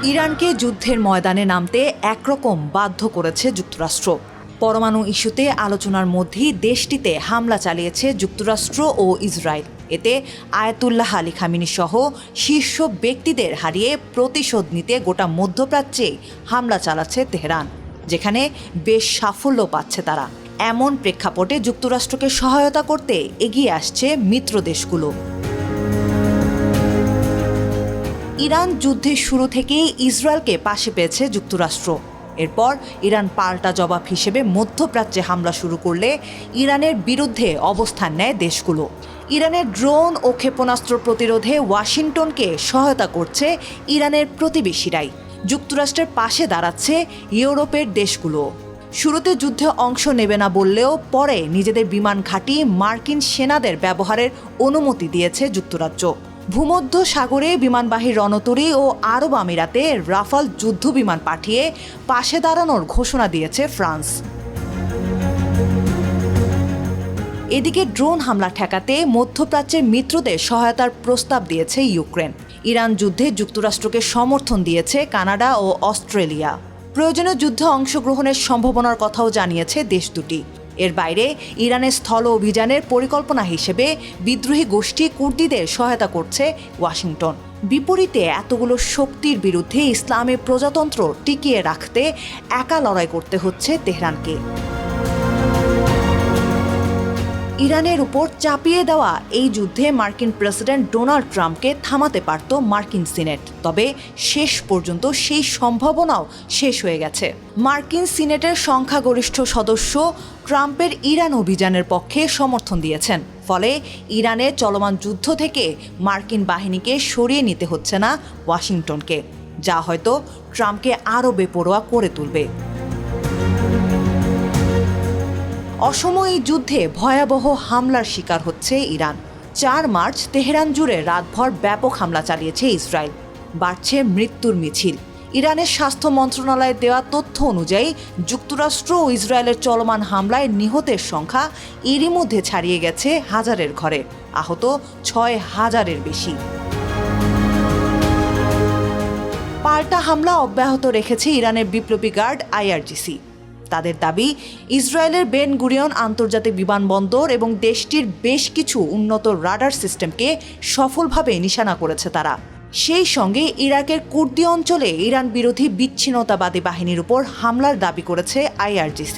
ইরানকে যুদ্ধের ময়দানে নামতে একরকম বাধ্য করেছে যুক্তরাষ্ট্র। পরমাণু ইস্যুতে আলোচনার মধ্যেই দেশটিতে হামলা চালিয়েছে যুক্তরাষ্ট্র ও ইসরায়েল। এতে আয়াতুল্লাহ আলী খামেনি সহ শীর্ষ ব্যক্তিদের হারিয়ে প্রতিশোধ নিতে গোটা মধ্যপ্রাচ্যে হামলা চালাচ্ছে তেহরান, যেখানে বেশ সাফল্য পাচ্ছে তারা। এমন প্রেক্ষাপটে যুক্তরাষ্ট্রকে সহায়তা করতে এগিয়ে আসছে মিত্র দেশগুলো। ইরান যুদ্ধের শুরু থেকেই ইসরায়েলকে পাশে পেয়েছে যুক্তরাষ্ট্র। এরপর ইরান পাল্টা জবাব হিসেবে মধ্যপ্রাচ্যে হামলা শুরু করলে ইরানের বিরুদ্ধে অবস্থান নেয় দেশগুলো। ইরানের ড্রোন ও ক্ষেপণাস্ত্র প্রতিরোধে ওয়াশিংটনকে সহায়তা করছে ইরানের প্রতিবেশীরাই। যুক্তরাষ্ট্রের পাশে দাঁড়াচ্ছে ইউরোপের দেশগুলো। শুরুতে যুদ্ধে অংশ নেবে না বললেও পরে নিজেদের বিমান ঘাঁটি মার্কিন সেনাদের ব্যবহারের অনুমতি দিয়েছে যুক্তরাজ্য। ভূমধ্য সাগরে বিমানবাহী রণতরী ও আরব আমিরাতে রাফাল যুদ্ধ বিমান পাঠিয়ে পাশে দাঁড়ানোর ঘোষণা দিয়েছে ফ্রান্স। এদিকে ড্রোন হামলা ঠেকাতে মধ্যপ্রাচ্যের মিত্রদের সহায়তার প্রস্তাব দিয়েছে ইউক্রেন। ইরান যুদ্ধে যুক্তরাষ্ট্রকে সমর্থন দিয়েছে কানাডা ও অস্ট্রেলিয়া। প্রয়োজনীয় যুদ্ধে অংশগ্রহণের সম্ভাবনার কথাও জানিয়েছে দেশ দুটি। এর বাইরে ইরানের স্থল অভিযানের পরিকল্পনা হিসেবে বিদ্রোহী গোষ্ঠী কুর্দিদের সহায়তা করছে ওয়াশিংটন। বিপরীতে এতগুলো শক্তির বিরুদ্ধে ইসলামী প্রজাতন্ত্র টিকিয়ে রাখতে একা লড়াই করতে হচ্ছে তেহরানকে। ইরানের উপর চাপিয়ে দেওয়া এই যুদ্ধে মার্কিন প্রেসিডেন্ট ডোনাল্ড ট্রাম্পকে থামাতে পারত মার্কিন সিনেট, তবে শেষ পর্যন্ত সেই সম্ভাবনাও শেষ হয়ে গেছে। মার্কিন সিনেটের সংখ্যাগরিষ্ঠ সদস্য ট্রাম্পের ইরান অভিযানের পক্ষে সমর্থন দিয়েছেন। ফলে ইরানের চলমান যুদ্ধ থেকে মার্কিন বাহিনীকে সরিয়ে নিতে হচ্ছে না ওয়াশিংটনকে, যা হয়তো ট্রাম্পকে আরও বেপরোয়া করে তুলবে। অসময়ে যুদ্ধে ভয়াবহ হামলার শিকার হচ্ছে ইরান। 4 মার্চ তেহরান জুড়ে রাতভর ব্যাপক হামলা চালিয়েছে ইসরায়েল। বাড়ছে মৃত্যুর মিছিল। ইরানের স্বাস্থ্য মন্ত্রণালয়ের দেওয়া তথ্য অনুযায়ী যুক্তরাষ্ট্র ও ইসরায়েলের চলমান হামলায় নিহতের সংখ্যা এরই মধ্যে ছাড়িয়ে গেছে হাজারের ঘরে, আহত 6,000-এর বেশি। পাল্টা হামলা অব্যাহত রেখেছে ইরানের বিপ্লবী গার্ড IRGC। তাদের দাবি, ইসরায়েলের বেন গুরিয়ন আন্তর্জাতিক বিমানবন্দর এবং দেশটির বেশ কিছু উন্নত রাডার সিস্টেমকে সফলভাবে নিশানা করেছে তারা। সেই সঙ্গে ইরাকের কুর্দি অঞ্চলে ইরান বিরোধী বিচ্ছিন্নতাবাদী বাহিনীর উপর হামলার দাবি করেছে IRGC।